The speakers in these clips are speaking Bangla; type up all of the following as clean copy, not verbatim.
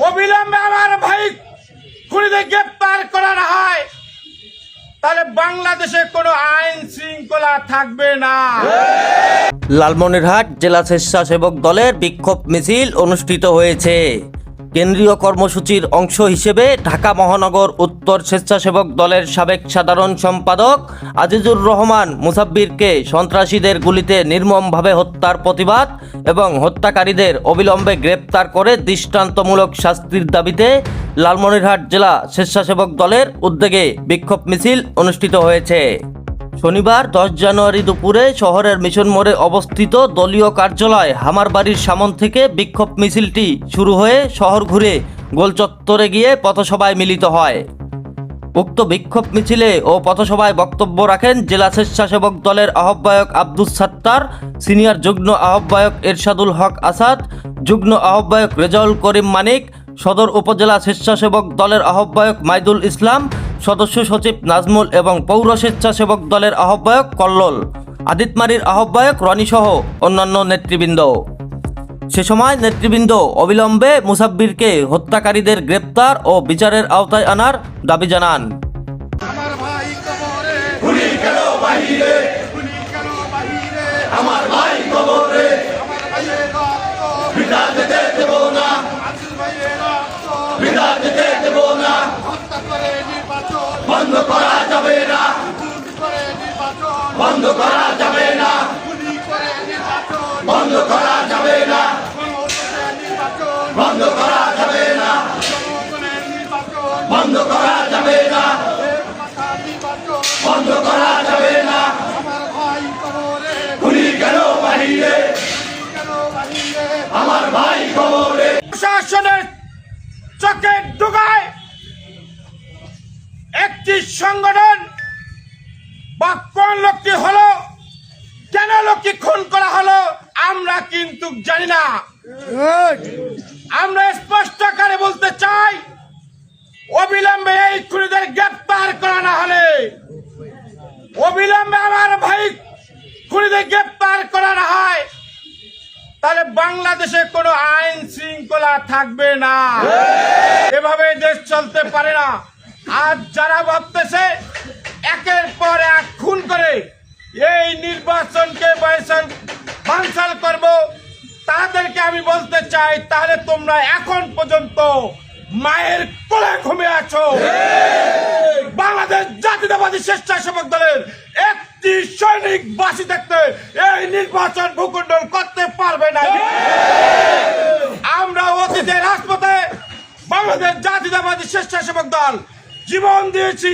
অবিলম্বে আমার ভাই খুনিদের গ্রেপ্তার করা না হয় তাহলে বাংলাদেশে কোনো আইন শৃঙ্খলা থাকবে না। লালমনিরহাট জেলা স্বেচ্ছাসেবক দলের বিক্ষোভ মিছিল অনুষ্ঠিত হয়েছে। কেন্দ্রীয় কর্মসূচির অংশ হিসেবে ঢাকা মহানগর উত্তর স্বেচ্ছাসেবক দলের সাবেক সাধারণ সম্পাদক আজিজুর রহমান মুসাব্বিরকে সন্ত্রাসীদের গুলিতে নির্মমভাবে হত্যার প্রতিবাদ এবং হত্যাকারীদের অবিলম্বে গ্রেপ্তার করে দৃষ্টান্তমূলক শাস্তির দাবিতে লালমনিরহাট জেলা স্বেচ্ছাসেবক দলের উদ্যোগে বিক্ষোভ মিছিল অনুষ্ঠিত হয়েছে। শনিবার 10 জানুয়ারি দুপুরে শহরের মিশন মোড়ে অবস্থিত দলীয় কার্যালয় হামারবাড়ির সামন থেকে বিক্ষোভ মিছিলটি শুরু হয়ে শহর ঘুরে গোলচত্বরে গিয়ে পথসভায় মিলিত হয়। উক্ত বিক্ষোভ মিছিলে ও পথসভায় বক্তব্য রাখেন জেলা স্বেচ্ছাসেবক দলের আহ্বায়ক আব্দুস সাত্তার, সিনিয়র যুগ্ম আহ্বায়ক এরশাদুল হক আসাদ, যুগ্ম আহ্বায়ক রেজাউল করিম মানিক, সদর উপজেলা স্বেচ্ছাসেবক দলের আহ্বায়ক মাইদুল ইসলাম, সদস্য সচিব নাজমুল এবং পৌর স্বেচ্ছাসেবক দলের আহ্বায়ক কল্লোল, আদিতমারির আহ্বায়ক রনি সহ অন্যান্য নেতৃবৃন্দ। সে সময় নেতৃবৃন্দ অবিলম্বে মুসাব্বিরকে হত্যাকারীদের গ্রেপ্তার ও বিচারের আওতায় আনার দাবি জানান। আমার ভাই কবরে খুনি কেন বাহিরে, খুনি কেন বাহিরে, আমার ভাই কবরে, আমার ভাইয়ের রক্ত বিনা যেতে দেব না, আজিজ ভাইয়ের রক্ত বিনা যেতে দেব না, হত্যা করে নির্বাচন বন্ধ করা যাবে না, খুন করে নির্বাচন বন্ধ করা যাবে না, খুনি করে নির্বাচন বন্ধ করা যাবে না, গণতন্ত্রের নির্বাচন বন্ধ করা যাবে না, জনগণের নির্বাচন বন্ধ করা যাবে না, বন্ধ করা যাবে না। আমার ভাই কবরে খুনি কেন বাহিরে, কেন বাহিরে, আমার ভাই কবরে। প্রশাসনের চোখে ঢুকায় একটি সংগঠন বা কোন লোকটি হলো, কেন লোকটি খুন করা হলো আমরা কিন্তু জানি না। আমরা স্পষ্ট করে বলতে চাই, অবিলম্বে এই খুনিদের গ্রেপ্তার করা না হলে, অবিলম্বে আমার ভাই খুনিদের গ্রেপ্তার করা না হয় তাহলে বাংলাদেশে কোনো আইন শৃঙ্খলা থাকবে না। এভাবে দেশ চলতে পারে না। আজ যারা ভাবতেছে একের পর এক খুন করে এই নির্বাচনকে বানচাল করব, তাদেরকে আমি বলতে চাই, তাহলে তোমরা এখন পর্যন্ত মায়ের কোলে ঘুমিয়ে আছো। বাংলাদেশ জাতীয়তাবাদী স্বেচ্ছাসেবক দলের একটি সৈনিক বাসি থাকতে এই নির্বাচন ভূখণ্ডন করতে পারবে না। আমরা অতীতে রাজপথে বাংলাদেশ জাতীয়তাবাদী স্বেচ্ছাসেবক দল জীবন দিয়েছি,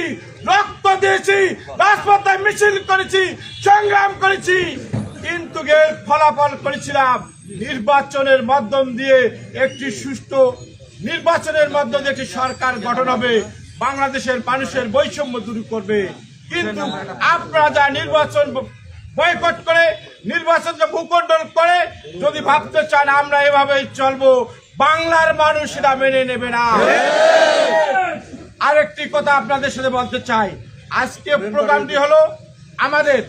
রক্ত দিয়েছি, রাজপথে মিছিল করেছি, সংগ্রাম করেছি, কিন্তু এর ফলাফল করেছিলাম নির্বাচনের মাধ্যম দিয়ে একটি সুষ্ঠু নির্বাচনের মাধ্যমে একটি সরকার গঠন হবে, বাংলাদেশের মানুষের বৈষম্য দূর করবে। কিন্তু আপনারা যা নির্বাচন বয়কট করে, নির্বাচনকে ভূখণ্ডন করে যদি ভাবতে চান আমরা এভাবেই চলবো, বাংলার মানুষ এটা মেনে নেবে না। আরেকটি কথা আপনাদের সাথে বলতে চাই, আজকে প্রোগ্রামটি হলো আমাদের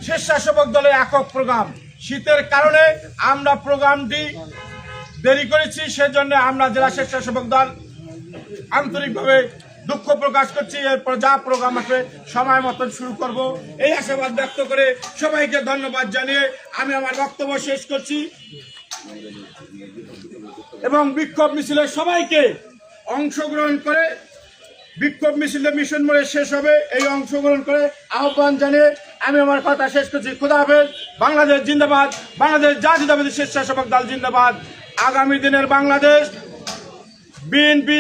স্বেচ্ছাসেবক দলের একক প্রোগ্রাম। শীতের কারণে আমরা প্রোগ্রামটি দেরি করেছি, সেজন্য আমরা জেলা স্বেচ্ছাসেবক দল আন্তরিকভাবে দুঃখ প্রকাশ করছি। এরপর যা প্রোগ্রাম আছে সময় মতন শুরু করব, এই আশাবাদ ব্যক্ত করে সবাইকে ধন্যবাদ জানিয়ে আমি আমার বক্তব্য শেষ করছি এবং বিক্ষোভ মিছিলে সবাইকে অংশগ্রহণ করে, বিক্ষোভ মিছিলে মিশন মোড়ে শেষ হবে, এই অংশগ্রহণ করে আহ্বান জানিয়ে আমি আমার কথা শেষ করছি। খোদা হাফেজ। বাংলাদেশ জিন্দাবাদ, বাংলাদেশ জাতীয়তাবাদী স্বেচ্ছাসেবক দল জিন্দাবাদ। আগামী দিনের বাংলাদেশ বিএনপি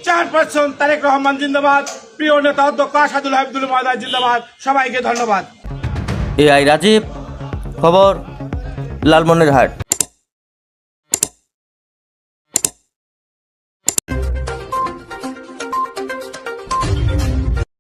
চেয়ারপারসন তারেক রহমান জিন্দাবাদ, প্রিয় নেতা অধ্যক্ষ আসাদুল হাবিবুল মহোদয় জিন্দাবাদ। সবাইকে ধন্যবাদ। এআই রাজীব, খবর, লালমনিরহাট।